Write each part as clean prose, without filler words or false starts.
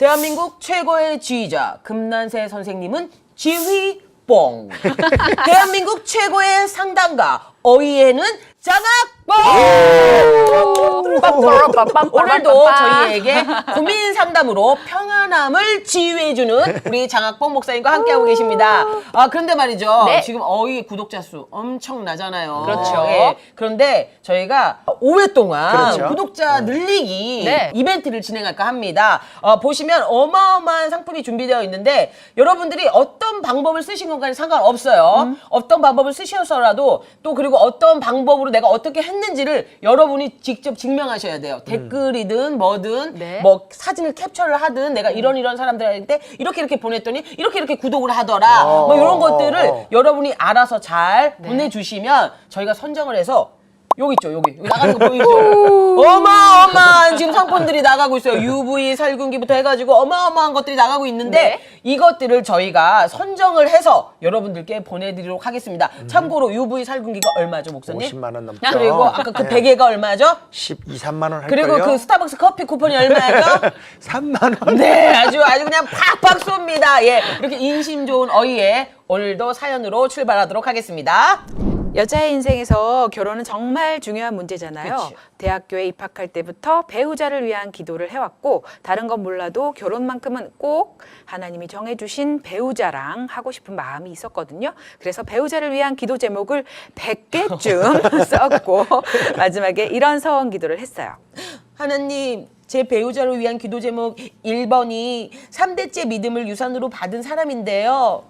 대한민국 최고의 지휘자 금난세 선생님은 지휘뽕. 대한민국 최고의 상담가 어이해는 장학뽕. 오늘도 저희에게 고민 상담으로 평안함을 지휘해주는 우리 장학뽕 목사님과 함께하고 계십니다. 그런데 말이죠. 네. 지금 어이 구독자 수 엄청나잖아요. 그렇죠. 예. 그런데 저희가 5회 동안 그렇죠. 구독자 늘리기 네. 이벤트를 진행할까 합니다. 보시면 어마어마한 상품이 준비되어 있는데 여러분들이 어떤 방법을 쓰신 건가는 상관없어요. 어떤 방법을 쓰셔서라도 또 그리고 어떤 방법으로 내가 어떻게 했는지를 여러분이 직접 증명하셔야 돼요. 댓글이든 뭐든 네. 뭐 사진을 캡처를 하든 내가 이런 사람들한테 이렇게 보냈더니 이렇게 구독을 하더라. 뭐 이런 것들을 여러분이 알아서 잘 보내주시면 저희가 선정을 해서 여기 있죠, 여기 나가는 거 보이죠? 어마어마한 지금 상품들이 나가고 있어요. UV 살균기부터 해가지고 어마어마한 것들이 나가고 있는데 이것들을 저희가 선정을 해서 여러분들께 보내드리도록 하겠습니다. 참고로 UV 살균기가 얼마죠, 목사님? 50만 원 넘죠. 그리고 아까 그 베개가 얼마죠? 12, 3만 원 할걸요. 그리고 그 스타벅스 커피 쿠폰이 얼마죠? 3만 원. 네, 아주 그냥 팍팍 쏩니다. 예, 이렇게 인심 좋은 어이에 오늘도 사연으로 출발하도록 하겠습니다. 여자의 인생에서 결혼은 정말 중요한 문제잖아요. 그치. 대학교에 입학할 때부터 배우자를 위한 기도를 해왔고 다른 건 몰라도 결혼만큼은 꼭 하나님이 정해주신 배우자랑 하고 싶은 마음이 있었거든요. 그래서 배우자를 위한 기도 제목을 100개쯤 썼고 마지막에 이런 서원 기도를 했어요. 하나님, 제 배우자를 위한 기도 제목 1번이 3대째 믿음을 유산으로 받은 사람인데요.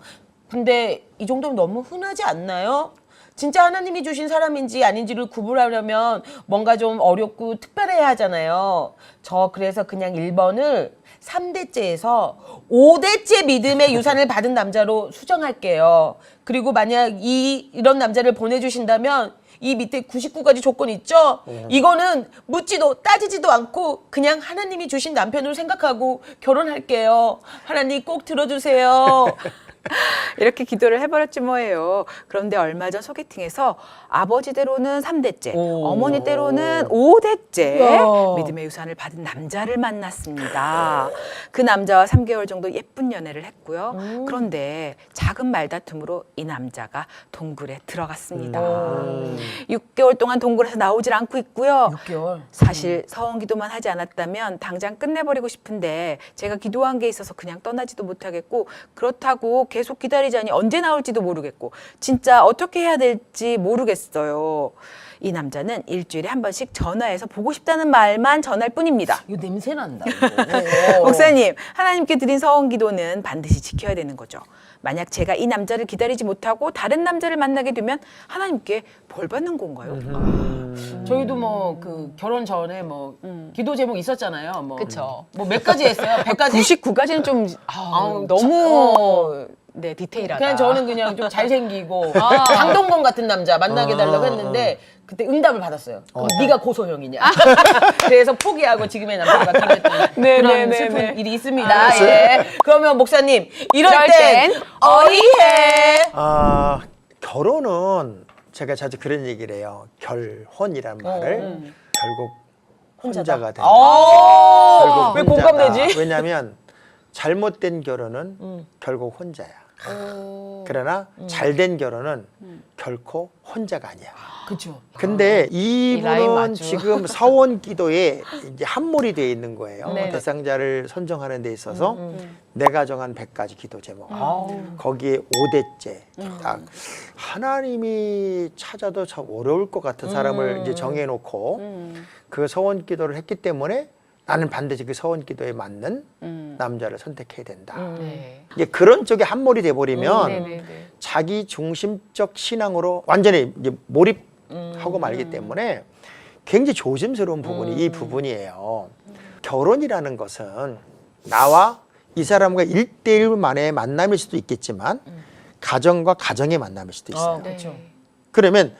근데 이 정도면 너무 흔하지 않나요? 진짜 하나님이 주신 사람인지 아닌지를 구분하려면 뭔가 좀 어렵고 특별해야 하잖아요. 저 그래서 그냥 1번을 3대째에서 5대째 믿음의 유산을 받은 남자로 수정할게요. 그리고 만약 이런 남자를 보내주신다면 이 밑에 99가지 조건 있죠? 이거는 묻지도 따지지도 않고 그냥 하나님이 주신 남편으로 생각하고 결혼할게요. 하나님 꼭 들어주세요. 이렇게 기도를 해버렸지 뭐예요. 그런데 얼마 전 소개팅에서 아버지대로는 3대째, 어머니대로는 5대째 야. 믿음의 유산을 받은 남자를 만났습니다. 그 남자와 3개월 정도 예쁜 연애를 했고요. 그런데 작은 말다툼으로 이 남자가 동굴에 들어갔습니다. 6개월 동안 동굴에서 나오질 않고 있고요. 6개월. 사실 서원 기도만 하지 않았다면 당장 끝내버리고 싶은데 제가 기도한 게 있어서 그냥 떠나지도 못하겠고 그렇다고 계속 기다리자니 언제 나올지도 모르겠고 진짜 어떻게 해야 될지 모르겠어요. 이 남자는 일주일에 한 번씩 전화해서 보고 싶다는 말만 전할 뿐입니다. 이거 냄새 난다. 목사님, 하나님께 드린 서원 기도는 반드시 지켜야 되는 거죠. 만약 제가 이 남자를 기다리지 못하고 다른 남자를 만나게 되면 하나님께 벌 받는 건가요? 저희도 뭐 그 결혼 전에 뭐 기도 제목 있었잖아요. 뭐 그쵸. 뭐 몇 가지 했어요? 100가지? 99가지는 좀 아우, 너무 네, 디테일하다. 그냥 저는 그냥 좀 잘생기고 강동건 같은 남자 만나게 달라고 했는데 그때 응답을 받았어요. 그럼 네가 고소형이냐? 그래서 포기하고 지금의 남자가 결혼했던 그런 슬픈 일이 있습니다. 예. 그러면 목사님 이럴 땐 어이해. 결혼은 제가 자주 그런 얘기를 해요. 결혼이라는 말을 결국 혼자가 된다. 결국 왜 혼자다. 공감되지? 왜냐하면 잘못된 결혼은 결국 혼자야. 그러나 잘된 결혼은 결코 혼자가 아니야. 그렇죠. 근데 이 라인 이분은 맞죠. 지금 서원 기도에 이제 함몰이 되어 있는 거예요. 네. 대상자를 선정하는 데 있어서 내가 정한 100가지 기도 제목. 거기에 5대째. 딱 하나님이 찾아도 참 어려울 것 같은 사람을 이제 정해놓고 그 서원 기도를 했기 때문에 나는 반드시 그 서원 기도에 맞는 남자를 선택해야 된다. 네. 이제 그런 쪽에 함몰이 돼버리면 자기 중심적 신앙으로 완전히 이제 몰입하고 말기 때문에 굉장히 조심스러운 부분이 이 부분이에요. 결혼이라는 것은 나와 이 사람과 1대1 만의 만남일 수도 있겠지만 가정과 가정의 만남일 수도 있어요. 그렇죠. 그러면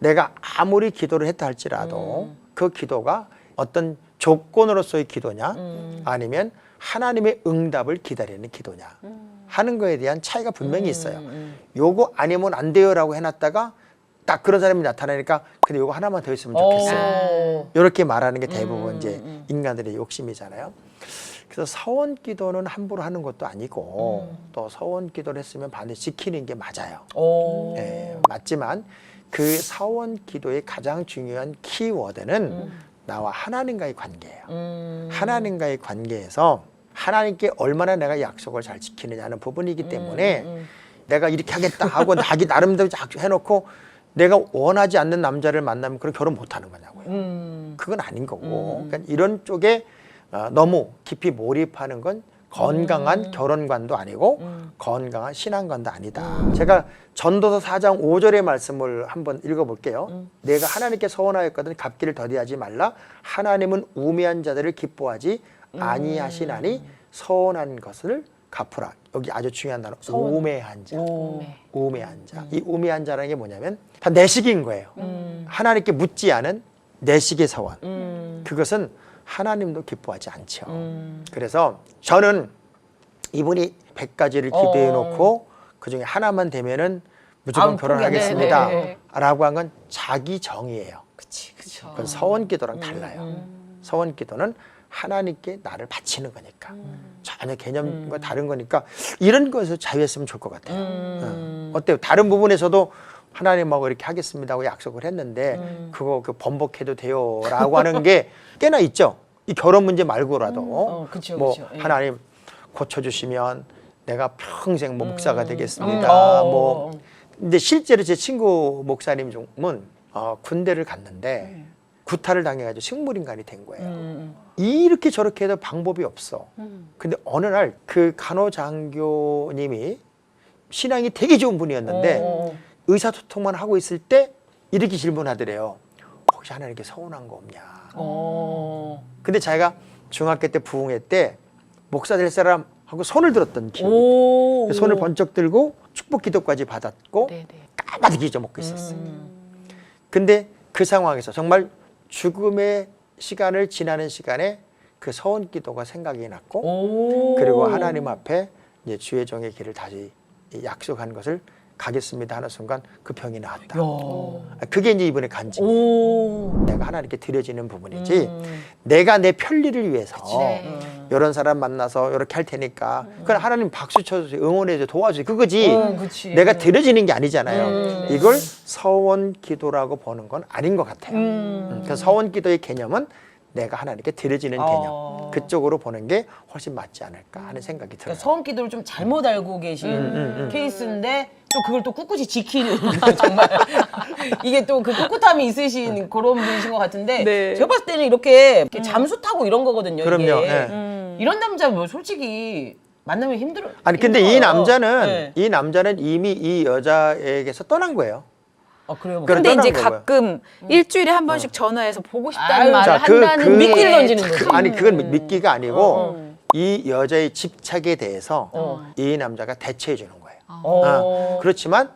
내가 아무리 기도를 했다 할지라도 그 기도가 어떤 조건으로서의 기도냐 아니면 하나님의 응답을 기다리는 기도냐 하는 거에 대한 차이가 분명히 있어요. 요거 아니면 안 돼요라고 해놨다가 딱 그런 사람이 나타나니까 근데 요거 하나만 더 있으면 좋겠어요. 이렇게 말하는 게 대부분 이제 인간들의 욕심이잖아요. 그래서 서원 기도는 함부로 하는 것도 아니고 또 서원 기도를 했으면 반드시 지키는 게 맞아요. 오. 예, 맞지만 그 서원 기도의 가장 중요한 키워드는 나와 하나님과의 관계예요. 하나님과의 관계에서 하나님께 얼마나 내가 약속을 잘 지키느냐 하는 부분이기 때문에 내가 이렇게 하겠다 하고 자기 나름대로 해놓고 내가 원하지 않는 남자를 만나면 그럼 결혼 못 하는 거냐고요. 그건 아닌 거고. 그러니까 이런 쪽에 너무 깊이 몰입하는 건 건강한 결혼관도 아니고 건강한 신앙관도 아니다. 제가 전도서 4장 5절의 말씀을 한번 읽어볼게요. 내가 하나님께 서원하였거든 갚기를 더디하지 말라. 하나님은 우매한 자들을 기뻐하지 아니하시나니 서원한 것을 갚으라. 여기 아주 중요한 단어. 우매한 자. 우매한 자. 이 우매한 자라는 게 뭐냐면 다 내식인 거예요. 하나님께 묻지 않은 내식의 서원. 그것은 하나님도 기뻐하지 않죠. 그래서 저는 이분이 100가지를 기도해 놓고 그중에 하나만 되면은 무조건 결혼하겠습니다. 라고 한 건 자기 정의예요. 그치. 그건 서원 기도랑 달라요. 서원 기도는 하나님께 나를 바치는 거니까 전혀 개념과 다른 거니까 이런 것에서 자유했으면 좋을 것 같아요. 어때요? 다른 부분에서도 하나님하고 이렇게 하겠습니다 하고 약속을 했는데 그거 번복해도 돼요 라고 하는 게 꽤나 있죠. 이 결혼 문제 말고라도 그쵸. 예. 하나님 고쳐주시면 내가 평생 뭐 목사가 되겠습니다. 근데 실제로 제 친구 목사님 중은 군대를 갔는데 구타를 당해가지고 식물인간이 된 거예요. 이렇게 저렇게 해도 방법이 없어. 근데 어느 날 그 간호장교님이 신앙이 되게 좋은 분이었는데 의사소통만 하고 있을 때 이렇게 질문하더래요. 혹시 하나님께 서운한 거 없냐. 근데 자기가 중학교 때 부흥회 때 목사 될 사람 하고 손을 들었던 기억이 손을 번쩍 들고 축복 기도까지 받았고 까마득히 잊어먹고 있었어요. 근데 그 상황에서 정말 죽음의 시간을 지나는 시간에 그 서원 기도가 생각이 났고 그리고 하나님 앞에 이제 주의 종의 길을 다시 약속한 것을 가겠습니다 하는 순간 그 병이 나았다. 그게 이제 이번에 간증이에요. 내가 하나님께 드려지는 부분이지 내가 내 편리를 위해서 이런 사람 만나서 이렇게 할 테니까 그럼 하나님 박수 쳐주세요. 응원해주세요. 도와주세요. 그거지. 내가 드려지는 게 아니잖아요. 이걸 서원 기도라고 보는 건 아닌 것 같아요. 그래서 서원 기도의 개념은 내가 하나님께 드려지는 개념 그쪽으로 보는 게 훨씬 맞지 않을까 하는 생각이 들어요. 그러니까 서원 기도를 좀 잘못 알고 계신 케이스인데 또 그걸 또 꿋꿋이 지키는 정말 이게 또 그 꿋꿋함이 있으신 그런 분이신 것 같은데 제가 봤을 때는 이렇게 잠수 타고 이런 거거든요. 그럼요. 이게. 이런 남자 뭐 솔직히 만나면 힘들어. 아니 근데 힘들어요. 이 남자는 이미 이 여자에게서 떠난 거예요. 그래요? 근데 이제 떠난 거고요. 가끔 일주일에 한 번씩 전화해서 보고 싶다는 말을 자, 한다는 미끼를 던지는 거지. 아니 그건 미끼가 아니고 이 여자의 집착에 대해서 이 남자가 대처해 주는 거예요. 그렇지만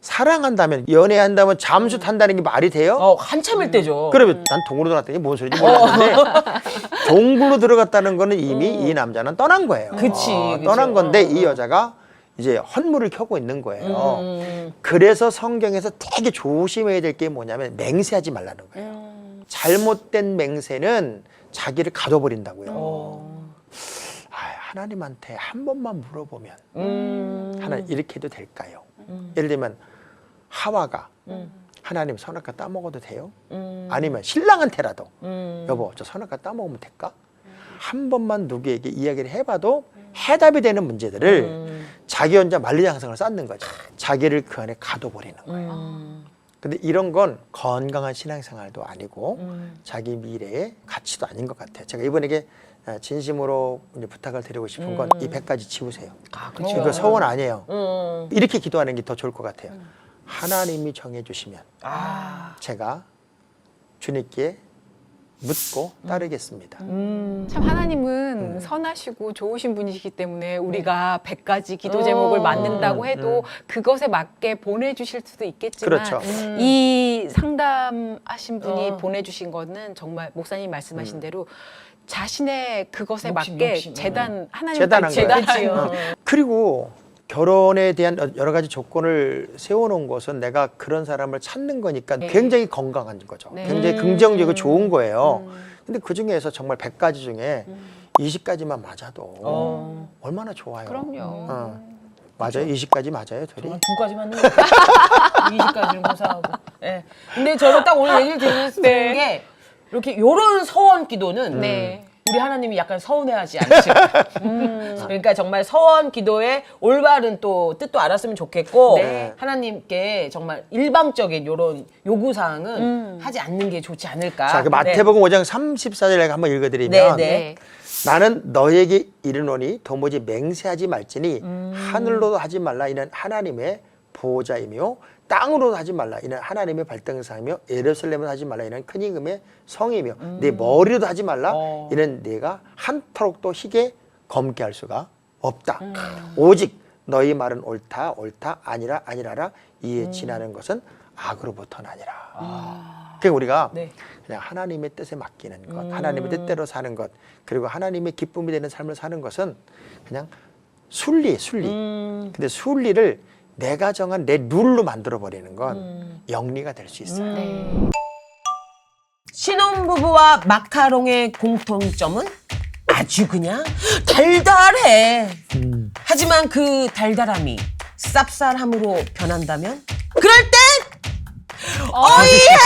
사랑한다면 연애한다면 잠수 탄다는 게 말이 돼요? 한참일 때죠. 그러면 난 동굴로 들어갔다는 게 뭔 소리인지 모르겠는데 동굴로 들어갔다는 거는 이미 이 남자는 떠난 거예요. 그치. 떠난 건데 이 여자가 이제 헌물을 켜고 있는 거예요. 그래서 성경에서 되게 조심해야 될 게 뭐냐면 맹세하지 말라는 거예요. 잘못된 맹세는 자기를 가둬버린다고요. 하나님한테 한 번만 물어보면 하나님 이렇게 해도 될까요? 예를 들면 하와가 하나님 선악과 따먹어도 돼요? 아니면 신랑한테라도 여보 저 선악과 따먹으면 될까? 한 번만 누구에게 이야기를 해봐도 해답이 되는 문제들을 자기 혼자 만리장성을 쌓는 거죠. 자기를 그 안에 가둬버리는 거예요. 근데 이런 건 건강한 신앙생활도 아니고 자기 미래의 가치도 아닌 것 같아요. 제가 이분에게 진심으로 이제 부탁을 드리고 싶은 건 이 100가지 지우세요. 그렇죠. 이거 서원 아니에요. 이렇게 기도하는 게 더 좋을 것 같아요. 하나님이 정해주시면 제가 주님께 묻고 따르겠습니다. 참 하나님은 선하시고 좋으신 분이시기 때문에 우리가 100가지 기도 제목을 만든다고 해도 그것에 맞게 보내주실 수도 있겠지만 그렇죠. 이 상담하신 분이 보내주신 거는 정말 목사님 말씀하신 대로 자신의 그것에 맞게 하나님 재단한 재단하여 그리고 결혼에 대한 여러 가지 조건을 세워놓은 것은 내가 그런 사람을 찾는 거니까 굉장히 건강한 거죠. 굉장히 긍정적이고 좋은 거예요. 근데 그 중에서 정말 100가지 중에 20까지만 맞아도 얼마나 좋아요. 그럼요. 맞아요. 20까지 맞아요, 둘이. 정말 2까지 맞는 거 20까지는 고사하고. 예. 근데 저는 딱 오늘 얘기를 들으면서 드는 게 이렇게 요런 서원 기도는 네. 우리 하나님이 약간 서운해하지 않으실까. 그러니까 정말 서원 기도의 올바른 또 뜻도 알았으면 좋겠고 네. 하나님께 정말 일방적인 요런 요구사항은 하지 않는 게 좋지 않을까. 자, 그 마태복음 5장 34절 내가 한번 읽어드리면 네, 네. 네. 나는 너에게 이르노니 도무지 맹세하지 말지니 하늘로도 하지 말라 이는 하나님의 보호자이며 땅으로도 하지 말라 이는 하나님의 발등상이며 예루살렘으로 하지 말라 이는 큰 임금의 성이며 내 머리로도 하지 말라 이는 내가 한터록도 희게 검게 할 수가 없다. 오직 너희 말은 옳다 옳다 아니라 아니라라 이에 지나는 것은 악으로부터 나니라. 그러니까 우리가 네. 그냥 하나님의 뜻에 맡기는 것, 하나님의 뜻대로 사는 것, 그리고 하나님의 기쁨이 되는 삶을 사는 것은 그냥 순리예요, 순리. 근데 순리를 내가 정한 내 룰로 만들어 버리는 건 영리가 될 수 있어요. 네. 신혼부부와 마카롱의 공통점은 아주 그냥 달달해. 하지만 그 달달함이 쌉쌀함으로 변한다면 그럴 땐 어이해!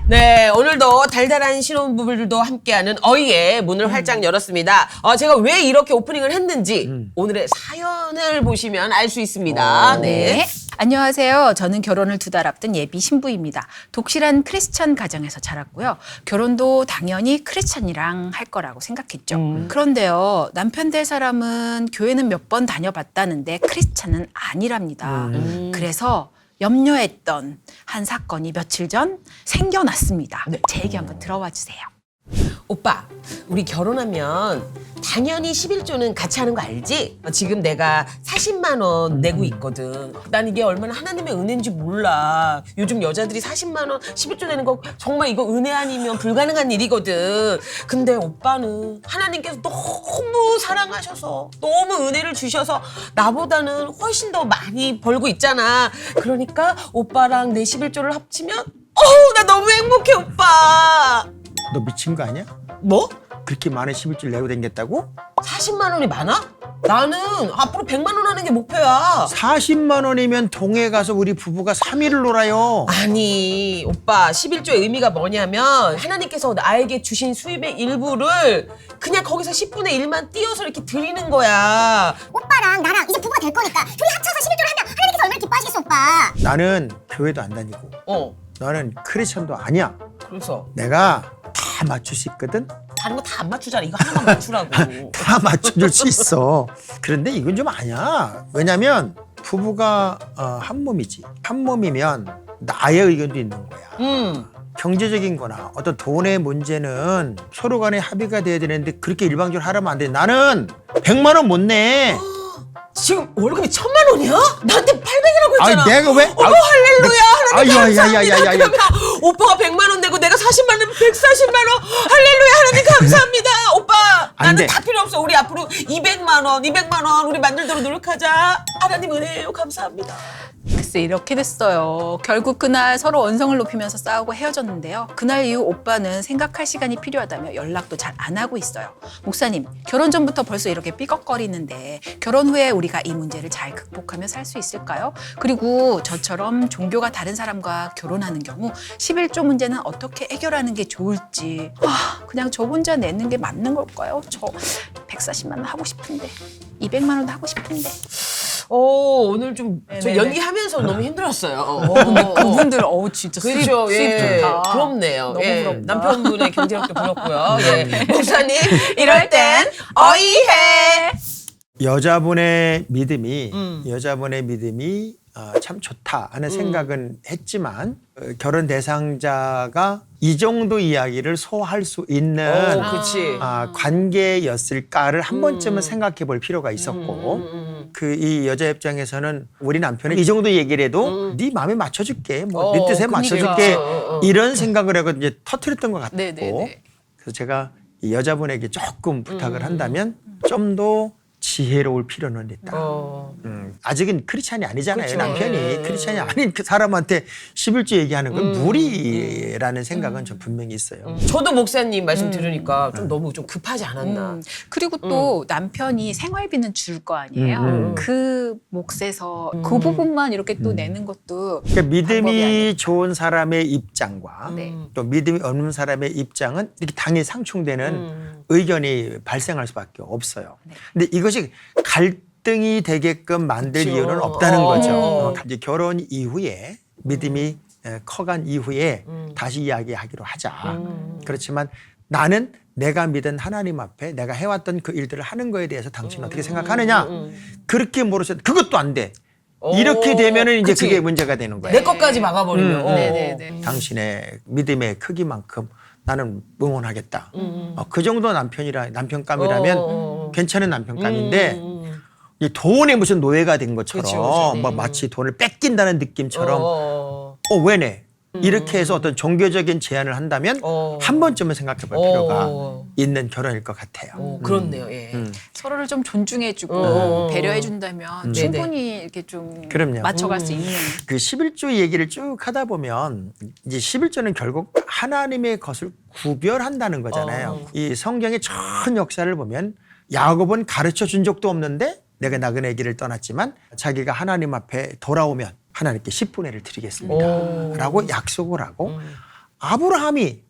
네, 오늘도 달달한 신혼부부들도 함께하는 어이의 문을 활짝 열었습니다. 제가 왜 이렇게 오프닝을 했는지 오늘의 사연을 보시면 알 수 있습니다. 네. 안녕하세요. 저는 결혼을 2달 앞둔 예비 신부입니다. 독실한 크리스천 가정에서 자랐고요. 결혼도 당연히 크리스천이랑 할 거라고 생각했죠. 그런데요. 남편 될 사람은 교회는 몇 번 다녀봤다는데 크리스천은 아니랍니다. 그래서 염려했던 한 사건이 며칠 전 생겨났습니다. 제 얘기 한번 들어봐 주세요. 오빠, 우리 결혼하면 당연히 11조는 같이 하는 거 알지? 지금 내가 40만 원 내고 있거든. 난 이게 얼마나 하나님의 은혜인지 몰라. 요즘 여자들이 40만 원 11조 내는 거 정말 이거 은혜 아니면 불가능한 일이거든. 근데 오빠는 하나님께서 너무 사랑하셔서 너무 은혜를 주셔서 나보다는 훨씬 더 많이 벌고 있잖아. 그러니까 오빠랑 내 11조를 합치면 나 너무 행복해, 오빠. 너 미친 거 아니야? 뭐? 그렇게 많은 11줄 내고 댕겼다고? 40만 원이 많아? 나는 앞으로 100만 원 하는 게 목표야. 40만 원이면 동해 가서 우리 부부가 3일을 놀아요. 아니, 오빠 11조의 의미가 뭐냐면 하나님께서 나에게 주신 수입의 일부를 그냥 거기서 10분의 1만 띄어서 이렇게 드리는 거야. 오빠랑 나랑 이제 부부가 될 거니까 둘이 합쳐서 11조를 하면 하나님께서 얼마나 기뻐하시겠어 오빠. 나는 교회도 안 다니고 너는 크리스천도 아니야. 그래서 내가 다 맞출 수 있거든. 다른 거 다 안 맞추잖아. 이거 하나만 맞추라고. 다 맞춰줄 수 있어. 그런데 이건 좀 아니야. 왜냐면 부부가 한 몸이지. 한 몸이면 나의 의견도 있는 거야. 경제적인 거나 어떤 돈의 문제는 서로 간에 합의가 돼야 되는데 그렇게 일방적으로 하라면 안 돼. 나는 100만 원 못 내. 지금 월급이 1,000만 원이야? 나한테 800이라고 했잖아. 아니, 내가 왜? 할렐루야. 하나님 감사합니다. 야야야야야. 오빠가 100만 원 내고 내가 40만 원, 140만 원. 할렐루야. 하나님 감사합니다. 오빠, 안 나는 돼. 다 필요 없어. 우리 앞으로 200만 원 우리 만들도록 노력하자. 하나님 은혜예요. 감사합니다. 글쎄 이렇게 됐어요. 결국 그날 서로 언성을 높이면서 싸우고 헤어졌는데요. 그날 이후 오빠는 생각할 시간이 필요하다며 연락도 잘 안 하고 있어요. 목사님, 결혼 전부터 벌써 이렇게 삐걱거리는데 결혼 후에 우리가 이 문제를 잘 극복하며 살 수 있을까요? 그리고 저처럼 종교가 다른 사람과 결혼하는 경우 11조 문제는 어떻게 해결하는 게 좋을지. 그냥 저 혼자 내는 게 맞는 걸까요? 저 140만 원 하고 싶은데 200만 원도 하고 싶은데. 오늘 좀 저 네네네. 연기하면서 너무 힘들었어요. 근데 그분들 진짜 그렇죠. 수입 좋다. 부럽네요. 너무 예. 부럽다. 남편분의 경제력도 부럽고요. 예. 목사님, 이럴 땐 어이해. 여자분의 믿음이 참 좋다 하는 생각은 했지만 결혼 대상자가 이 정도 이야기를 소화할 수 있는 그렇지. 관계였을까를 한 번쯤은 생각해 볼 필요가 있었고 그 이 여자 입장에서는 우리 남편은 이 정도 얘기를 해도 네 마음에 맞춰줄게 뭐 네 뜻에 그러니까. 맞춰줄게 이런 생각을 하고 이제 터뜨렸던 것 같고 네네네. 그래서 제가 이 여자분에게 조금 부탁을 한다면 좀 더 지혜로울 필요는 있다. 아직은 크리스찬이 아니잖아요. 그쵸. 남편이 크리스찬이 아닌 그 사람한테 11조 얘기하는 건 무리라는 생각은 좀 분명히 있어요. 저도 목사님 말씀 들으니까 좀 너무 좀 급하지 않았나. 그리고 또 남편이 생활비는 줄 거 아니에요. 그 몫에서 그 부분만 이렇게 또 내는 것도 그러니까 방법이 믿음이 아니에요. 좋은 사람의 입장과 네. 또 믿음이 없는 사람의 입장은 이렇게 당연히 상충되는 의견이 발생할 수밖에 없어요. 근데 이것이 갈등이 되게끔 만들 그쵸. 이유는 없다는 거죠. 이제 결혼 이후에 믿음이 커간 이후에 다시 이야기하기로 하자. 그렇지만 나는 내가 믿은 하나님 앞에 내가 해왔던 그 일들을 하는 거에 대해서 당신은 어떻게 생각하느냐? 그렇게 물으셨는데 그것도 안 돼. 이렇게 되면은 이제 그치. 그게 문제가 되는 거예요. 내 것까지 막아버리면. 네네네. 당신의 믿음의 크기만큼 나는 응원하겠다. 그 정도 남편감이라면 괜찮은 남편감인데 이 돈에 무슨 노예가 된 것처럼 그쵸. 뭐 마치 돈을 뺏긴다는 느낌처럼 어. 왜 내? 이렇게 해서 어떤 종교적인 제안을 한다면 한 번쯤은 생각해 볼 필요가 있는 결혼일 것 같아요. 그렇네요. 예. 서로를 좀 존중해주고 배려해준다면 네네. 충분히 이렇게 좀 그럼요. 맞춰갈 수 있는. 그 11조 얘기를 쭉 하다 보면 이제 11조는 결국 하나님의 것을 구별한다는 거잖아요. 이 성경의 전 역사를 보면 야곱은 가르쳐 준 적도 없는데 내가 나그네 길을 떠났지만 자기가 하나님 앞에 돌아오면 하나님께 10분의 1을 드리겠습니다. 라고 약속을 하고 아브라함이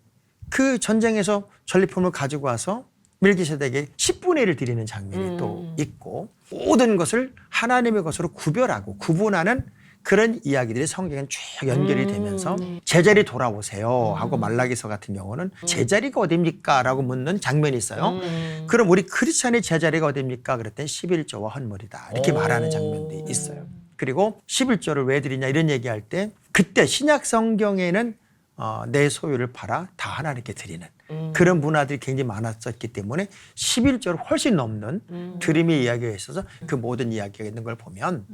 그 전쟁에서 전리품을 가지고 와서 멜기세덱에게 10분의 1을 드리는 장면이 또 있고 모든 것을 하나님의 것으로 구별하고 구분하는 그런 이야기들이 성경에 쭉 연결이 되면서 제자리 돌아오세요 하고 말라기서 같은 경우는 제자리가 어딥니까? 라고 묻는 장면이 있어요. 그럼 우리 크리스찬의 제자리가 어딥니까? 그랬더니 11조와 헌물이다. 이렇게 말하는 장면도 있어요. 그리고 11조를 왜 드리냐 이런 얘기할 때 그때 신약 성경에는 내 소유를 팔아 다 하나님께 드리는 그런 문화들이 굉장히 많았었기 때문에 11조를 훨씬 넘는 드림의 이야기가 있어서 그 모든 이야기가 있는 걸 보면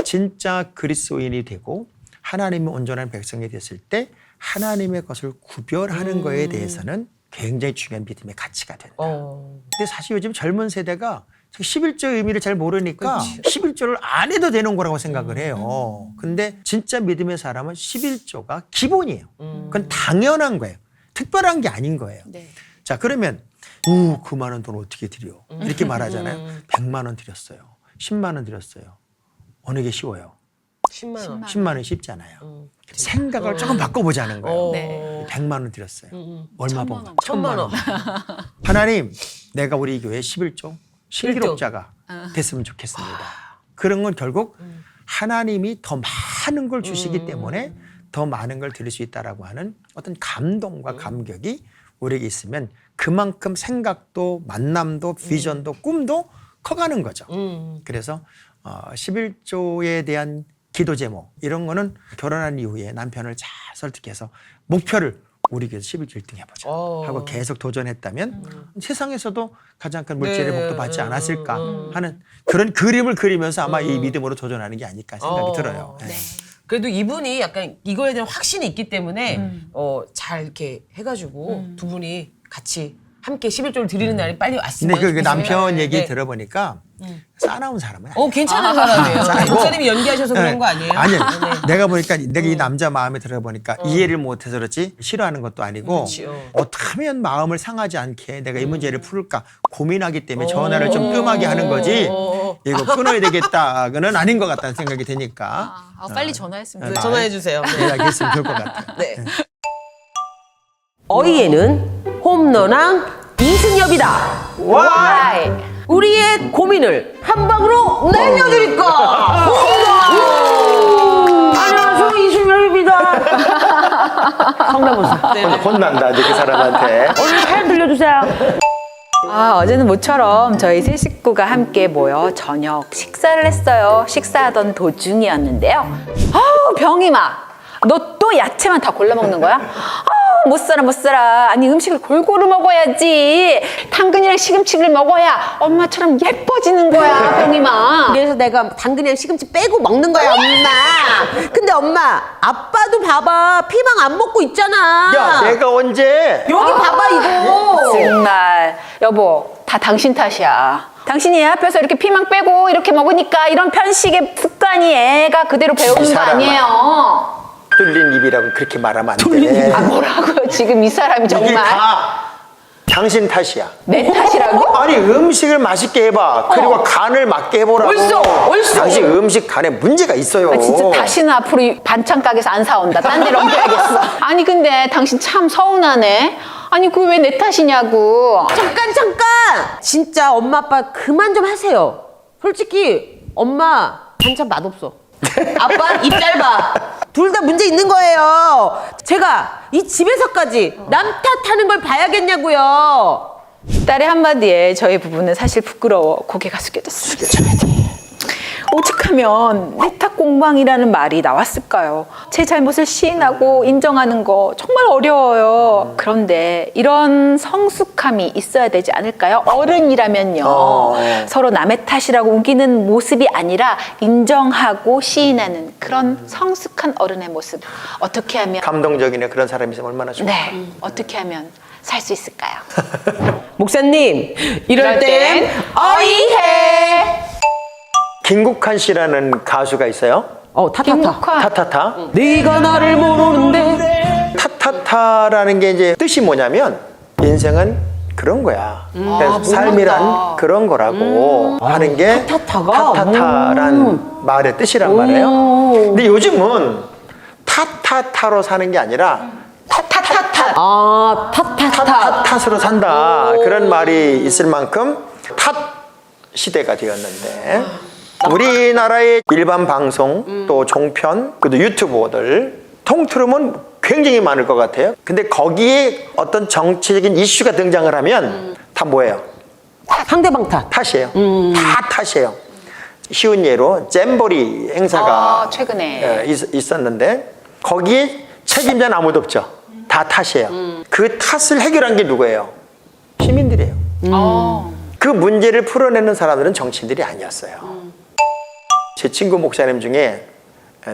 진짜 그리스도인이 되고 하나님의 온전한 백성이 됐을 때 하나님의 것을 구별하는 거에 대해서는 굉장히 중요한 믿음의 가치가 된다. 근데 사실 요즘 젊은 세대가 11조의 의미를 잘 모르니까 11조를 안 해도 되는 거라고 생각을 해요. 근데 진짜 믿음의 사람은 11조가 기본이에요. 그건 당연한 거예요. 특별한 게 아닌 거예요. 네. 자, 그러면 그 많은 돈 어떻게 드려? 이렇게 말하잖아요. 100만 원 드렸어요. 10만 원 드렸어요. 어느 게 쉬워요? 10만 원. 10만 원이 쉽잖아요. 생각을 조금 바꿔보자는 거예요. 네. 100만 원 드렸어요. 얼마 번? 1000만 원. 하나님, 내가 우리 교회 11조 신기록자가 됐으면 좋겠습니다. 그런 건 결국 하나님이 더 많은 걸 주시기 때문에 더 많은 걸 드릴 수 있다라고 하는 어떤 감동과 감격이 우리에게 있으면 그만큼 생각도 만남도 비전도 꿈도 커가는 거죠. 그래서 11조에 대한 기도 제목 이런 거는 결혼한 이후에 남편을 잘 설득해서 목표를 우리 교회에서 11조 1등 해보자 하고 계속 도전했다면 세상에서도 가장 큰 물질의 복도 받지 않았을까 하는 그런 그림을 그리면서 아마 이 믿음으로 도전하는 게 아닐까 생각이 들어요. 네. 그래도 이분이 약간 이거에 대한 확신이 있기 때문에 잘 이렇게 해가지고 두 분이 같이 함께 11조를 드리는 날이 빨리 왔으면 근데 그 남편 좋겠습니다. 얘기 네. 들어보니까 싸나운 사람은 아니에요. 괜찮은 사람이에요. 아니고. 목사님이 연기하셔서 그런 거 아니에요? 아니요. 네. 내가 보니까 내가 이 남자 마음에 들어보니까 이해를 못해서 그렇지 싫어하는 것도 아니고 그렇지요. 어떻게 하면 마음을 상하지 않게 내가 이 문제를 풀을까 고민하기 때문에 전화를 좀 뜸하게 하는 거지 이거 끊어야 되겠다는 아닌 것 같다는 생각이 드니까 빨리 전화했으면 네, 좋겠어요. 전화해 주세요. 네. 이야기했으면 좋을 것 같아요. 네. 어이에는 홈런왕 이승엽이다. 와이! 우리의 고민을 한 방으로 날려드릴까? 안녕하세요, 이승엽입니다. 성대모사. 네. 혼난다 이제 그 사람한테. 오늘 사연 들려주세요. 어제는 모처럼 저희 세 식구가 함께 모여 저녁 식사를 했어요. 식사하던 도중이었는데요. 병이마, 너 또 야채만 다 골라 먹는 거야? 못 살아 못 살아. 아니 음식을 골고루 먹어야지. 당근이랑 시금치를 먹어야 엄마처럼 예뻐지는 거야 병이마. 그래서 내가 당근이랑 시금치 빼고 먹는 거야, 엄마. 근데 엄마, 아빠도 봐봐. 피망 안 먹고 있잖아. 야, 내가 언제? 여기 봐봐, 이거. 정말 여보 다 당신 탓이야. 당신이 애 앞에서 이렇게 피망 빼고 이렇게 먹으니까 이런 편식의 습관이 애가 그대로 배우는 거 사람아. 아니에요. 뚫린 입이라고 그렇게 말하면 안 돼. 아 뭐라고요 지금 이 사람이 이게 정말 다 당신 탓이야. 내 탓이라고? 아니 음식을 맛있게 해봐. 그리고 간을 맞게 해보라고. 옳소. 당신 음식 간에 문제가 있어요. 아, 진짜 다시는 앞으로 이 반찬 가게에서 안 사온다. 딴 데로 옮겨야겠어. 아니 근데 당신 참 서운하네. 아니 그거 왜 내 탓이냐고. 잠깐. 진짜 엄마, 아빠 그만 좀 하세요. 솔직히 엄마 반찬 맛없어. 아빠 입 짧아. 둘 다 문제 있는 거예요. 제가 이 집에서까지 남 탓하는 걸 봐야겠냐고요. 딸의 한마디에 저희 부부는 사실 부끄러워 고개가 숙여졌습니다. 오직하면 내 탓 공방이라는 말이 나왔을까요? 제 잘못을 시인하고 인정하는 거 정말 어려워요. 그런데 이런 성숙함이 있어야 되지 않을까요? 어른이라면요. 서로 남의 탓이라고 우기는 모습이 아니라 인정하고 시인하는 그런 성숙한 어른의 모습. 어떻게 하면 감동적이네. 그런 사람이 있으면 얼마나 좋아. 네, 어떻게 하면 살 수 있을까요? 목사님, 이럴 땐 어이해. 김국환 씨라는 가수가 있어요. 타타타. 김국환. 타타타. 네가 나를 모르는데. 타타타라는 게 이제 뜻이 뭐냐면 인생은 그런 거야. 그래서 삶이란 그런 거라고 하는 게 타타타가? 타타타란 말의 뜻이란 말이에요. 근데 요즘은 타타타로 사는 게 아니라 타타타타. 타타타. 탓으로 산다. 그런 말이 있을 만큼 탓 시대가 되었는데 우리나라의 일반 방송 또 종편 그리고 유튜버들 통틀으면 굉장히 많을 것 같아요. 근데 거기에 어떤 정치적인 이슈가 등장을 하면 다 뭐예요? 상대방 탓. 탓이에요. 다 탓이에요. 쉬운 예로 잼버리 행사가 최근에 있었는데 거기에 책임자는 아무도 없죠. 다 탓이에요. 그 탓을 해결한 게 누구예요? 시민들이에요. 그 문제를 풀어내는 사람들은 정치인들이 아니었어요. 제 친구 목사님 중에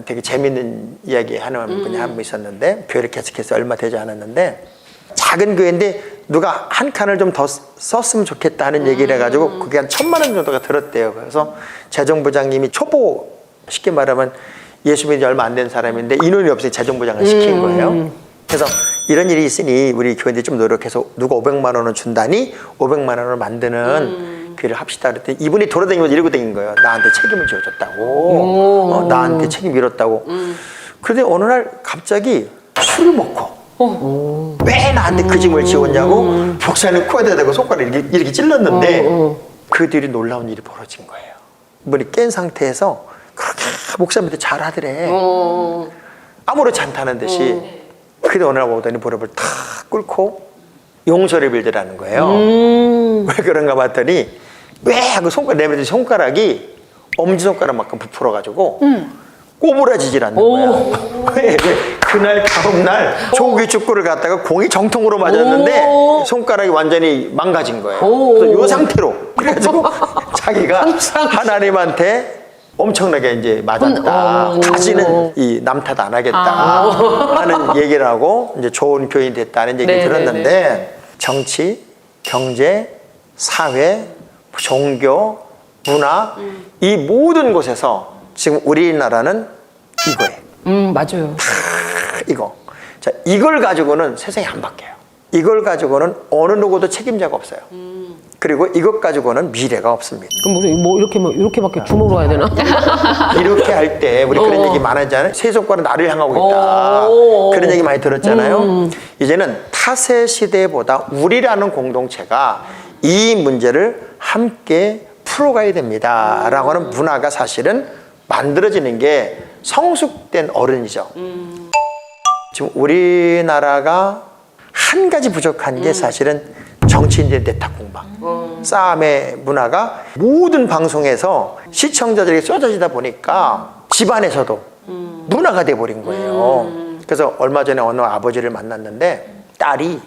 되게 재밌는 이야기 하는 분이 한 분 있었는데 교회를 개척해서 얼마 되지 않았는데 작은 교회인데 누가 한 칸을 좀 더 썼으면 좋겠다 하는 얘기를 해가지고 그게 한 1,000만 원 정도가 들었대요. 그래서 재정부장님이 초보 쉽게 말하면 예수 믿은 지 얼마 안 된 사람인데 인원이 없으니 재정부장을 시킨 거예요. 그래서 이런 일이 있으니 우리 교회들이 좀 노력해서 누가 500만 원을 준다니 500만 원을 만드는 교회를 합시다 그랬더니 이분이 돌아다니면서 이러고 다닌 거예요. 나한테 책임을 지어줬다고. 나한테 책임 밀었다고. 그런데 어느 날 갑자기 술을 먹고 왜 나한테 그 짐을 지웠냐고 목사님 코에다 대고 손가락을 이렇게 찔렀는데 그 뒤로 놀라운 일이 벌어진 거예요. 이분이 깬 상태에서 그렇게 목사님한테 잘하더래. 아무렇지 않다는 듯이. 그때 어느 날 오더니 무릎을 탁 꿇고 용서를 빌더라는 거예요. 왜 그런가 봤더니 왜 하고 손가락 내밀던 손가락이 엄지손가락만큼 부풀어가지고 꼬부라지질 않는 거야. 왜? 그날 다음날 조기 축구를 갔다가 공이 정통으로 맞았는데 손가락이 완전히 망가진 거예요. 그래서 이 상태로 그래가지고 자기가 하나님한테 엄청나게 이제 맞았다. 다시는 이 남 탓 안 하겠다 하는 얘기를 하고 이제 좋은 교인이 됐다는 얘기를 들었는데 정치, 경제, 사회, 종교, 문화 이 모든 곳에서 지금 우리나라는 이거예요. 맞아요. 이거. 자, 이걸 가지고는 세상이 안 바뀌어요. 이걸 가지고는 어느 누구도 책임자가 없어요. 그리고 이것 가지고는 미래가 없습니다. 그럼 무슨 이렇게밖에 주먹으로 해야 되나? 이렇게 할 때 우리 그런 얘기 많았잖아요. 세 손가락 나를 향하고 있다. 그런 얘기 많이 들었잖아요. 이제는 탓의 시대보다 우리라는 공동체가 이 문제를 함께 풀어가야 됩니다. 라고 하는 문화가 사실은 만들어지는 게 성숙된 어른이죠. 지금 우리나라가 한 가지 부족한 게 사실은 정치인들의 내탁 공방, 싸움의 문화가 모든 방송에서 시청자들에게 쏟아지다 보니까 집안에서도 문화가 돼버린 거예요. 그래서 얼마 전에 어느 아버지를 만났는데 딸이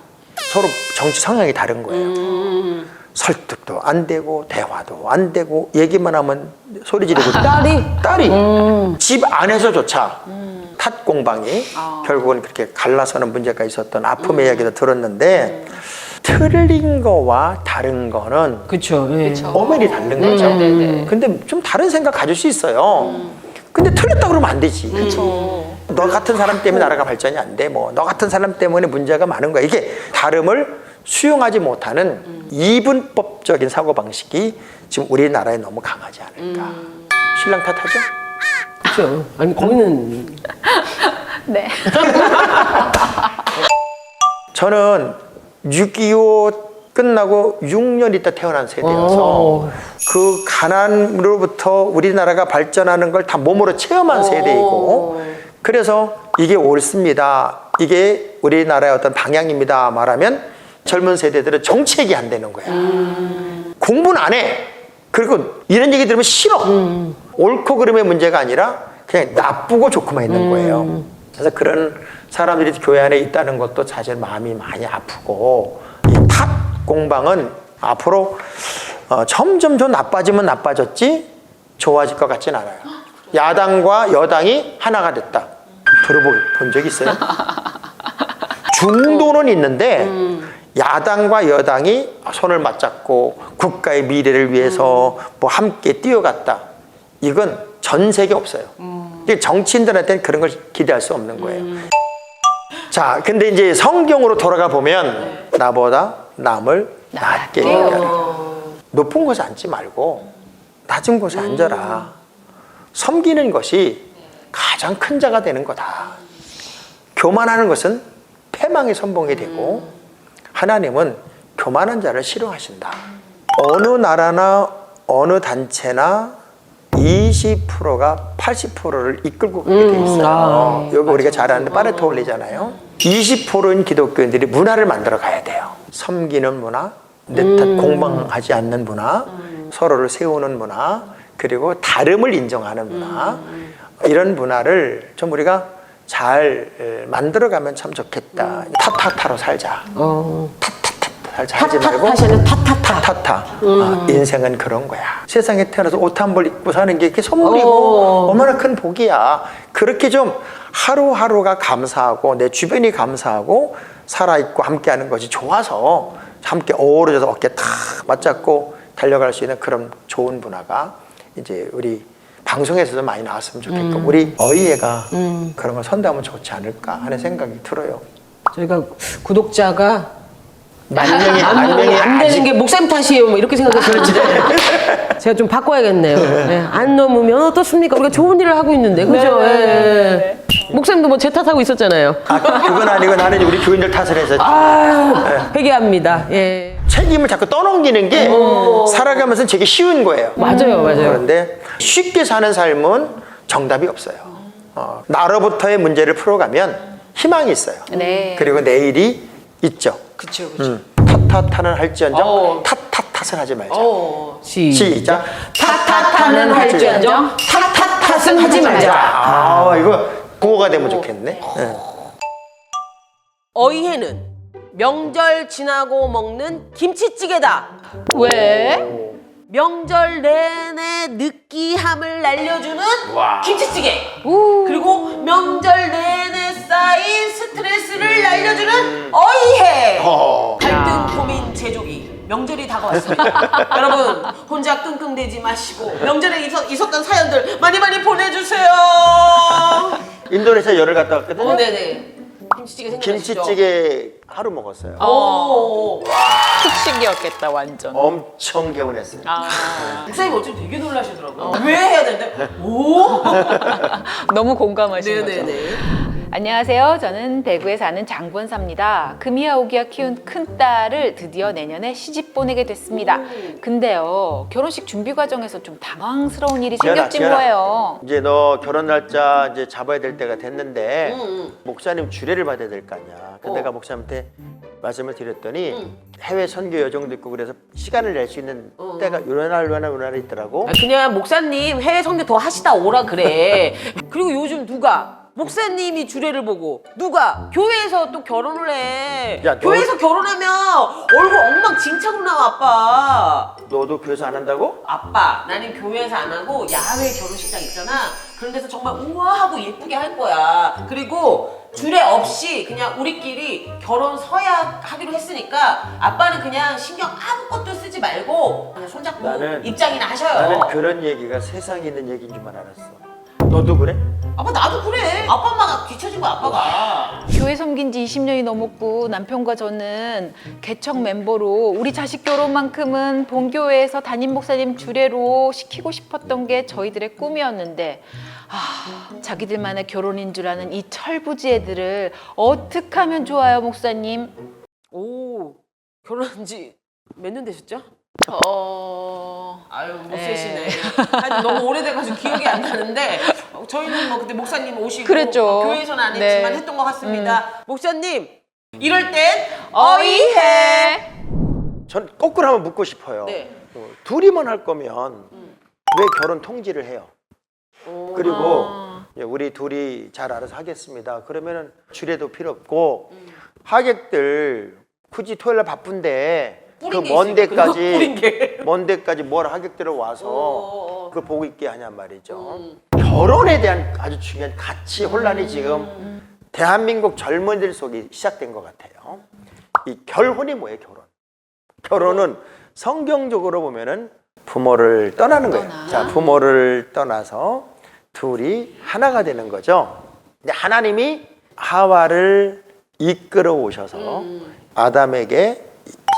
서로 정치 성향이 다른 거예요. 설득도 안 되고 대화도 안 되고 얘기만 하면 소리 지르고 딸이 집 안에서조차 탓 공방이 결국은 그렇게 갈라서는 문제가 있었던 아픔의 이야기도 들었는데 틀린 거와 다른 거는 그렇죠. 예. 엄연히 다른 거죠. 근데 좀 다른 생각 가질 수 있어요. 근데 틀렸다 그러면 안 되지. 너 같은 사람 때문에 나라가 발전이 안 돼. 뭐 너 같은 사람 때문에 문제가 많은 거야. 이게 다름을 수용하지 못하는 이분법적인 사고 방식이 지금 우리나라에 너무 강하지 않을까. 신랑 탓하죠? 그렇죠. 아니 거기는 네. 저는 6.25 끝나고 6년 있다 태어난 세대여서 그 가난으로부터 우리나라가 발전하는 걸 다 몸으로 체험한 세대이고 그래서 이게 옳습니다. 이게 우리나라의 어떤 방향입니다. 말하면 젊은 세대들은 정책이 안 되는 거야. 공부는 안 해. 그리고 이런 얘기 들으면 싫어. 옳고 그름의 문제가 아니라 그냥 나쁘고 좋고만 있는 거예요. 그래서 그런 사람들이 교회 안에 있다는 것도 사실 마음이 많이 아프고 이 탓 공방은 앞으로 점점 더 나빠지면 나빠졌지 좋아질 것 같진 않아요. 야당과 여당이 하나가 됐다. 들어본 적 있어요? 중도는 있는데 야당과 여당이 손을 맞잡고 국가의 미래를 위해서 뭐 함께 뛰어갔다. 이건 전 세계 없어요. 정치인들한테는 그런 걸 기대할 수 없는 거예요. 자, 근데 이제 성경으로 돌아가 보면 나보다 남을 낮게 여겨라. 높은 곳에 앉지 말고 낮은 곳에 앉아라. 섬기는 것이 가장 큰 자가 되는 거다. 교만하는 것은 패망의 선봉이 되고 하나님은 교만한 자를 싫어하신다. 어느 나라나 어느 단체나 20%가 80%를 이끌고 가게 돼 있어요. 여기 우리가 잘 아는 파레토 원리잖아요. 20%인 기독교인들이 문화를 만들어 가야 돼요. 섬기는 문화, 내 탓 공방하지 않는 문화, 서로를 세우는 문화, 그리고 다름을 인정하는 문화. 이런 문화를 좀 우리가 잘 만들어가면 참 좋겠다. 타타타로 살자. 타타타 살자 하지 말고 타타타. 인생은 그런 거야. 세상에 태어나서 옷 한 벌 입고 사는 게 이렇게 선물이고 얼마나 큰 복이야. 그렇게 좀 하루하루가 감사하고 내 주변이 감사하고 살아있고 함께하는 것이 좋아서 함께 어우러져서 어깨 탁 맞잡고 달려갈 수 있는 그런 좋은 문화가 이제 우리 방송에서도 많이 나왔으면 좋겠고 우리 어이애가 그런 걸 선다면 좋지 않을까 하는 생각이 들어요. 저희가 구독자가 만 명이 안 되는 게 목사님 탓이에요. 뭐 이렇게 생각하시는데 제가 좀 바꿔야겠네요. 네. 안 넘으면 어떻습니까? 우리가 좋은 일을 하고 있는데 그죠? 예. 목사님도 뭐 제 탓하고 있었잖아요. 그건 아니고 나는 우리 교인들 탓을 해서 회개합니다. 예. 책임을 자꾸 떠넘기는 게 살아가면서 되게 쉬운 거예요. 맞아요. 그런데 쉽게 사는 삶은 정답이 없어요. 나로부터의 문제를 풀어가면 희망이 있어요. 네. 그리고 내일이 있죠. 그렇죠. 탓은 할지언정 탓을 하지 말자. 시작. 탓은 할지언정 탓은 하지 말자. 이거 구호가 되면 좋겠네. 어이해는 명절 지나고 먹는 김치찌개다. 왜? 명절 내내 느끼함을 날려주는 김치찌개. 그리고 명절 내내 쌓인 스트레스를 날려주는 어이해. 갈등, 고민, 제조기. 명절이 다가왔습니다. 여러분 혼자 끙끙대지 마시고 명절에 있었던 사연들 많이 보내주세요. 인도네시아 열을 갔다 왔거든요. 네네. 김치찌개 생각나시죠? 김치찌개 하루 먹었어요. 특식이었겠다 완전. 엄청 개운했어요. 목사님 어쩜 되게 놀라시더라고요. 왜 해야 되는데? 오? 너무 공감하시는 거죠. 네네네. 안녕하세요. 저는 대구에 사는 장본사입니다. 금이와 오기가 키운 큰딸을 드디어 내년에 시집 보내게 됐습니다. 근데요, 결혼식 준비 과정에서 좀 당황스러운 일이 생겼진 거예요. 이제 너 결혼 날짜 이제 잡아야 될 때가 됐는데 목사님 주례를 받아야 될 거 아니야. 근데 내가 목사님한테 말씀을 드렸더니 해외 선교 여정도 있고 그래서 시간을 낼 수 있는 때가 요날 있더라고. 그냥 목사님 해외 선교 더 하시다 오라 그래. 그리고 요즘 누가 목사님이 주례를 보고 누가 교회에서 또 결혼을 해. 야, 너- 교회에서 결혼하면 얼굴 엉망진창으로 나와 아빠. 너도 교회에서 안 한다고? 아빠 나는 교회에서 안 하고 야외 결혼식장 있잖아. 그런 데서 정말 우아하고 예쁘게 할 거야. 그리고 주례 없이 그냥 우리끼리 결혼 서약 하기로 했으니까 아빠는 그냥 신경 아무것도 쓰지 말고 그냥 손잡고 나는- 입장이나 하셔요. 나는 그런 얘기가 세상에 있는 얘기인 줄만 알았어. 너도 그래? 아빠 나도 그래. 아빠 엄마가 뒤처진 거야 아빠가. 교회 섬긴 지 20년이 넘었고 남편과 저는 개척 멤버로 우리 자식 결혼만큼은 본교회에서 담임 목사님 주례로 시키고 싶었던 게 저희들의 꿈이었는데 자기들만의 결혼인 줄 아는 이 철부지 애들을 어떻게 하면 좋아요, 목사님? 오 결혼한 지 몇 년 되셨죠? 아유 못 네. 세시네. 하여튼 너무 오래돼가지고 기억이 안 나는데 저희는 뭐 그때 목사님 오시고 그랬죠. 교회에서는 안 네. 했지만 했던 것 같습니다. 목사님 이럴 땐 어이해. 전 거꾸로 한번 묻고 싶어요. 네. 둘이만 할 거면 왜 결혼 통지를 해요? 그리고 우리 둘이 잘 알아서 하겠습니다. 그러면은 주례도 필요 없고 하객들 굳이 토요일 날 바쁜데 그 뿌린 게 먼 있으니까, 그거 데까지 뿌린 게. 먼 데까지 뭘 하객들을 와서 그걸 보고 있게 하냔 말이죠. 음. 결혼에 대한 아주 중요한 가치 혼란이 지금 대한민국 젊은이들 속에 시작된 것 같아요. 이 결혼이 뭐예요, 결혼? 결혼은 성경적으로 보면은 부모를 떠나는 거예요. 자, 부모를 떠나서 둘이 하나가 되는 거죠. 근데 하나님이 하와를 이끌어 오셔서 아담에게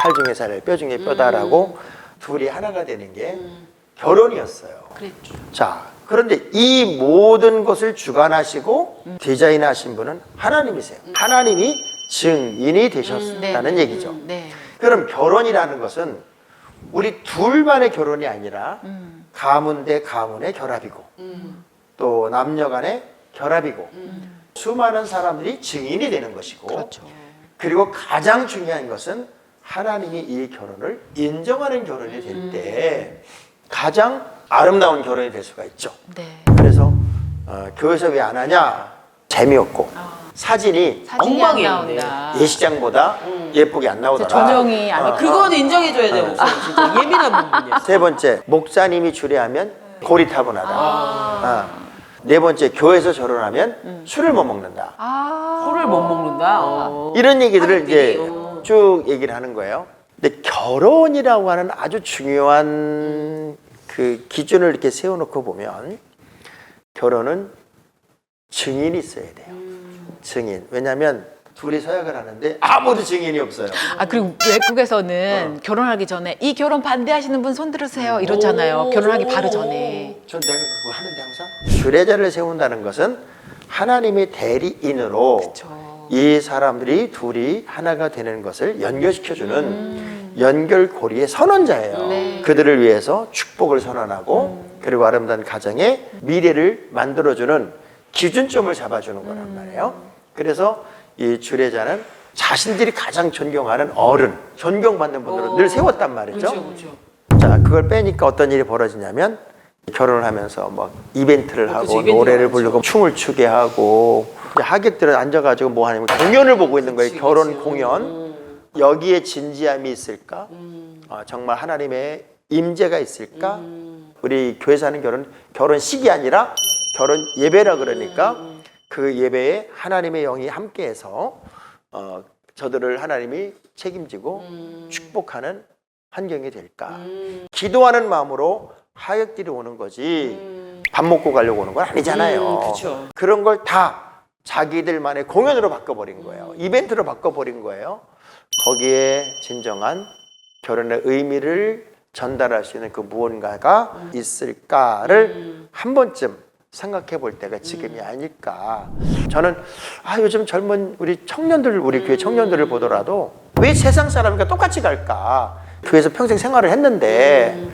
살 중에 살, 뼈 중에 뼈다라고 둘이 하나가 되는 게 결혼이었어요. 그랬죠. 자, 그런데 이 모든 것을 주관하시고 디자인하신 분은 하나님이세요. 하나님이 증인이 되셨다는 얘기죠. 네. 그럼 결혼이라는 것은 우리 둘만의 결혼이 아니라 가문 대 가문의 결합이고 또 남녀 간의 결합이고 수많은 사람들이 증인이 되는 것이고 그렇죠. 그리고 가장 중요한 것은 하나님이 이 결혼을 인정하는 결혼이 될 때 가장 아름다운 결혼이 될 수가 있죠. 네. 그래서 교회에서 왜 안 하냐? 재미없고 사진이 사진이 안 엉망이었네. 나온다. 예시장보다 예쁘게 안 나오더라. 조명이 안 그건 인정해줘야 돼요 목사님. 진짜 예민한 부분이에요. 세 번째, 목사님이 주례하면 고리타분하다. 네 번째, 교회에서 결혼하면 술을 못 먹는다. 술을 못 먹는다. 이런 얘기들을 이제 하객들이, 쭉 얘기를 하는 거예요. 근데 결혼이라고 하는 아주 중요한 그 기준을 이렇게 세워놓고 보면 결혼은 증인이 있어야 돼요. 증인. 왜냐하면 둘이 서약을 하는데 아무도 증인이 없어요. 그리고 외국에서는 결혼하기 전에 이 결혼 반대하시는 분 손 들으세요 이러잖아요. 결혼하기 바로 전에. 전 내가 그거 하는데 항상 주례자를 세운다는 것은 하나님의 대리인으로 그쵸. 이 사람들이 둘이 하나가 되는 것을 연결시켜주는 연결고리의 선언자예요. 네. 그들을 위해서 축복을 선언하고 그리고 아름다운 가정의 미래를 만들어주는 기준점을 잡아주는 거란 말이에요. 그래서 이 주례자는 자신들이 가장 존경하는 어른, 존경받는 분들을 늘 세웠단 말이죠. 그렇죠. 자, 그걸 빼니까 어떤 일이 벌어지냐면 결혼을 하면서 막 이벤트를 하고 그치, 이벤트가 노래를 많죠. 부르고 춤을 추게 하고 이제 하객들은 앉아가지고 뭐 하냐면 공연을 보고 있는 거예요. 그치, 결혼 그치. 공연. 여기에 진지함이 있을까? 정말 하나님의 임재가 있을까? 우리 교회에서 하는 결혼식이 아니라 결혼 예배라 그러니까 그 예배에 하나님의 영이 함께해서 저들을 하나님이 책임지고 축복하는 환경이 될까? 기도하는 마음으로 하객들이 오는 거지 밥 먹고 가려고 오는 건 아니잖아요. 그쵸. 그런 걸 다 자기들만의 공연으로 바꿔버린 거예요. 이벤트로 바꿔버린 거예요. 거기에 진정한 결혼의 의미를 전달할 수 있는 그 무언가가 있을까를 한 번쯤 생각해 볼 때가 지금이 아닐까. 저는 요즘 젊은 우리 청년들, 우리 교회 청년들을 보더라도 왜 세상 사람과 똑같이 갈까? 교회에서 평생 생활을 했는데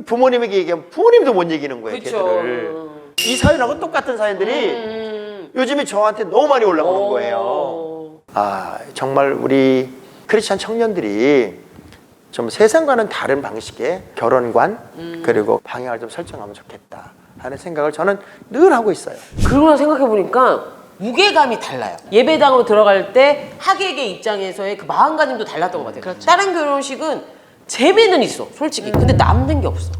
부모님에게 얘기하면 부모님도 못 이기는 거예요. 그쵸. 걔들을. 이 사연하고 똑같은 사연들이 요즘에 저한테 너무 많이 올라오는 거예요. 정말 우리 크리스찬 청년들이 좀 세상과는 다른 방식의 결혼관 그리고 방향을 좀 설정하면 좋겠다 하는 생각을 저는 늘 하고 있어요. 그러고 생각해보니까 무게감이 달라요. 예배당으로 들어갈 때 하객의 입장에서의 그 마음가짐도 달랐던 것 같아요. 다른 결혼식은 재미는 있어, 솔직히. 근데 남는 게 없어.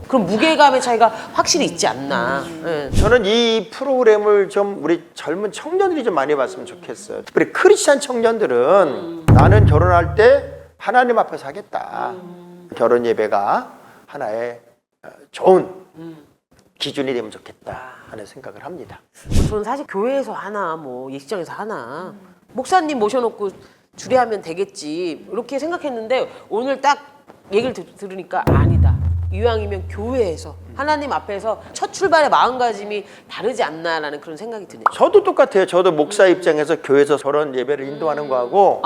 그럼 무게감의 차이가 확실히 있지 않나. 예. 저는 이 프로그램을 좀 우리 젊은 청년들이 좀 많이 봤으면 좋겠어요. 특별히 크리스찬 청년들은 나는 결혼할 때 하나님 앞에서 하겠다. 결혼 예배가 하나의 좋은 기준이 되면 좋겠다 하는 생각을 합니다. 저는 사실 교회에서 하나, 뭐 예식장에서 하나, 목사님 모셔놓고 주례하면 되겠지 이렇게 생각했는데 오늘 딱 얘기를 들으니까 아니다. 이왕이면 교회에서 하나님 앞에서 첫 출발의 마음가짐이 다르지 않나라는 그런 생각이 드네요. 저도 똑같아요. 저도 목사 입장에서 교회에서 결혼 예배를 인도하는 거하고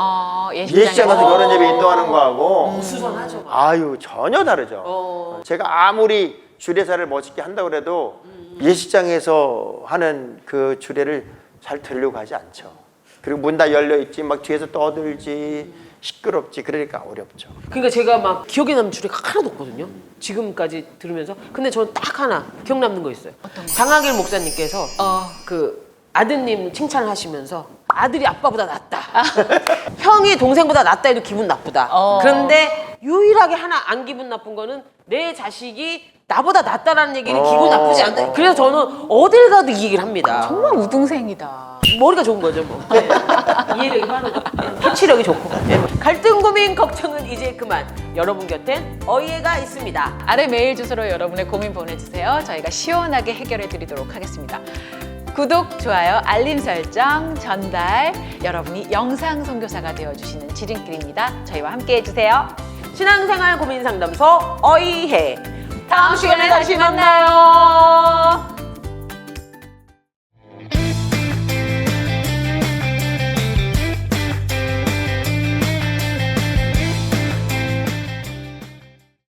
예식장에서 예식장에서 결혼 예배 인도하는 거하고 수선하죠. 아유 전혀 다르죠. 제가 아무리 주례사를 멋있게 한다고 해도 예식장에서 하는 그 주례를 잘 들려고 하지 않죠. 그리고 문 다 열려 있지 막 뒤에서 떠들지 시끄럽지 그러니까 어렵죠. 그러니까 제가 막 기억에 남는 주례가 하나도 없거든요. 지금까지 들으면서. 근데 저는 딱 하나 기억 남는 거 있어요. 장하길 목사님께서 그 아드님 칭찬하시면서 아들이 아빠보다 낫다. 형이 동생보다 낫다 해도 기분 나쁘다. 그런데 유일하게 하나 안 기분 나쁜 거는 내 자식이 나보다 낫다라는 얘기는 기분 나쁘지 않다. 그래서 저는 어딜 가도 이 얘기를 합니다. 정말 우등생이다. 머리가 좋은 거죠, 뭐. 네. 이해력이 빠르고 캐치력이 좋고. 네. 갈등 고민 걱정은 이제 그만. 여러분 곁엔 어이해가 있습니다. 아래 메일 주소로 여러분의 고민 보내주세요. 저희가 시원하게 해결해 드리도록 하겠습니다. 구독, 좋아요, 알림 설정, 전달. 여러분이 영상 선교사가 되어주시는 지름길입니다. 저희와 함께 해주세요. 신앙생활 고민 상담소 어이해. 다음 시간에 다시 만나요.